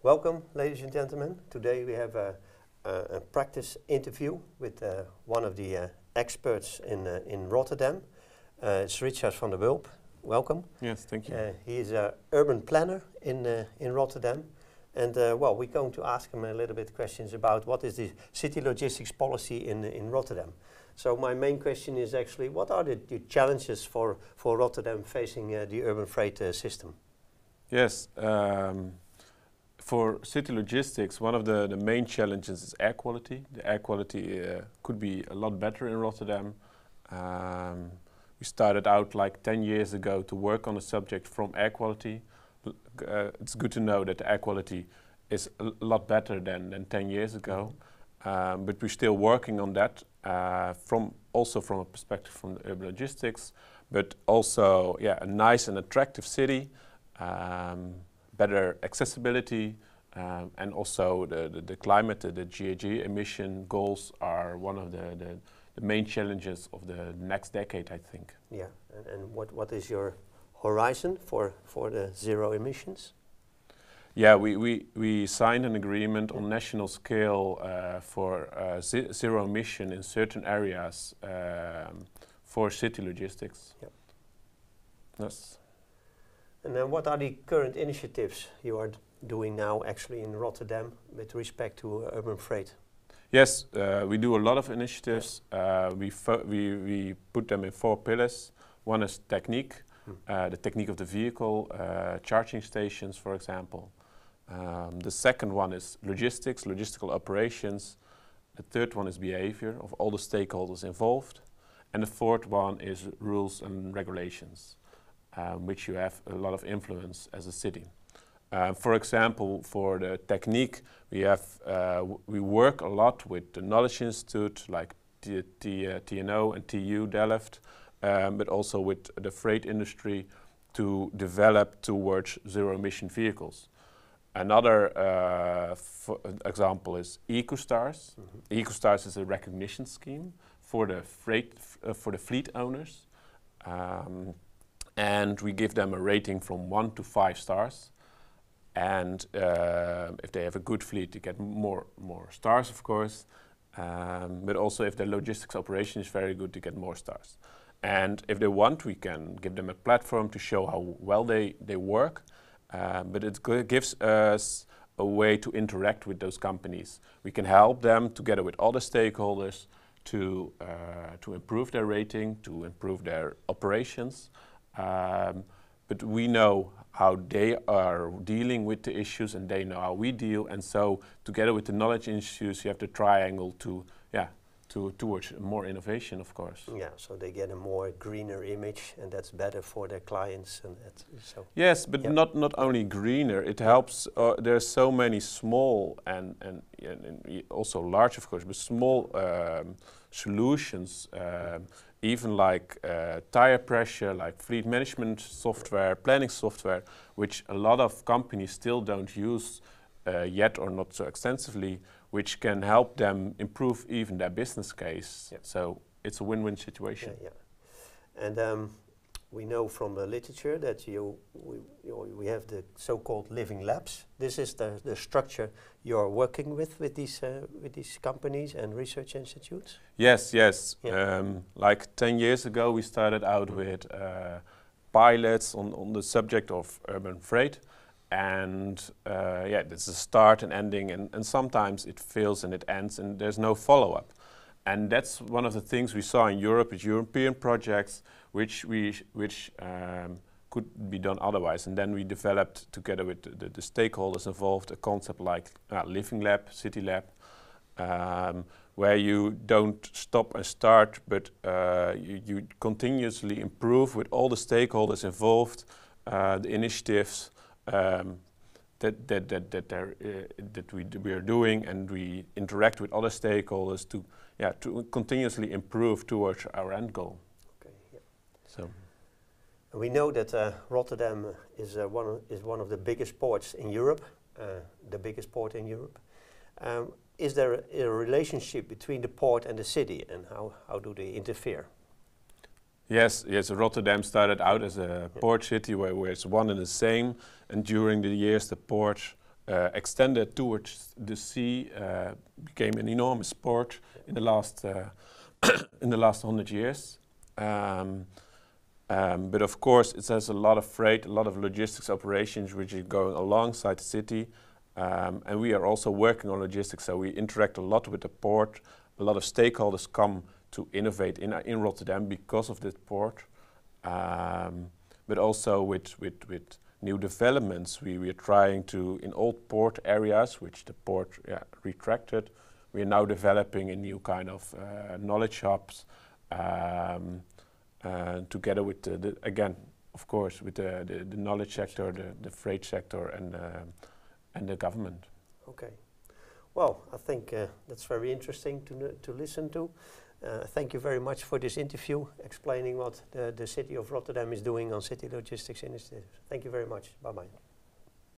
Welcome, ladies and gentlemen. Today we have a practice interview with one of the experts in Rotterdam. It's Richard van der Wulp. Welcome. Yes, thank you. He is an urban planner in Rotterdam. And well, we're going to ask him a little bit questions about what is the city logistics policy in Rotterdam. So my main question is actually, what are the challenges for Rotterdam facing the urban freight system? Yes, for city logistics, one of the main challenges is air quality. The air quality could be a lot better in Rotterdam. We started out like 10 years ago to work on the subject from air quality. It's good to know that the air quality is a lot better than 10 years ago. But we're still working on that also from a perspective from the urban logistics, but also a nice and attractive city. Better accessibility, and also the climate, the GHG emission goals are one of the main challenges of the next decade, I think. Yeah, and what is your horizon for the zero emissions? Yeah, we signed an agreement on national scale for zero emission in certain areas for city logistics. Yep. Yes. And then what are the current initiatives you are doing now actually in Rotterdam with respect to urban freight? Yes, we do a lot of initiatives. We put them in 4 pillars. One is technique, the technique of the vehicle, charging stations, for example. The second one is logistics, logistical operations. The third one is behavior of all the stakeholders involved. And the fourth one is rules and regulations. Which you have a lot of influence as a city. For example, for the technique, we work a lot with the Knowledge Institute, like TNO and TU Delft, but also with the freight industry to develop towards zero-emission vehicles. Another example is EcoStars. EcoStars is a recognition scheme for the fleet owners. And we give them a rating from 1 to 5 stars. And if they have a good fleet, they get more stars, of course. But also if their logistics operation is very good, they get more stars. And if they want, we can give them a platform to show how well they work. But it gives us a way to interact with those companies. We can help them together with other stakeholders to improve their rating, to improve their operations. But we know how they are dealing with the issues and they know how we deal, and so together with the knowledge institutes you have the triangle towards more innovation, of course. Yeah, so they get a more greener image and that's better for their clients. And so. Yes, but not only greener, it helps, there's so many small and also large, of course, but small solutions, even like tire pressure, like fleet management software, planning software, which a lot of companies still don't use yet or not so extensively, which can help them improve even their business case. Yeah. So it's a win-win situation. Yeah, yeah. And we know from the literature that we have the so-called living labs. This is the structure you're working with these companies and research institutes? Yes, yes. Yeah. Like 10 years ago we started out with pilots on the subject of urban freight. And it's a start and ending, and sometimes it fails and it ends and there's no follow-up. And that's one of the things we saw in Europe with European projects, which could be done otherwise. And then we developed, together with the stakeholders involved, a concept like Living Lab, City Lab, where you don't stop and start, but you continuously improve with all the stakeholders involved, the initiatives that we are doing, and we interact with other stakeholders to continuously improve towards our end goal. Okay, yeah. So we know that Rotterdam is one of the biggest ports in Europe, the biggest port in Europe. Is there a relationship between the port and the city, and how do they interfere? Yes, Rotterdam started out as a port city where it's one and the same, and during the years the port extended towards the sea, became an enormous sport in the last in the last 100 years. But of course, it has a lot of freight, a lot of logistics operations which are going alongside the city. And we are also working on logistics, so we interact a lot with the port. A lot of stakeholders come to innovate in Rotterdam because of this port. But also with new developments, we are trying to, in old port areas, which the port retracted, we are now developing a new kind of knowledge hubs, together with again, of course, with the knowledge sector, the freight sector, and the government. Okay. Well, I think that's very interesting to listen to. Thank you very much for this interview, explaining what the City of Rotterdam is doing on City Logistics Initiative. Thank you very much. Bye-bye.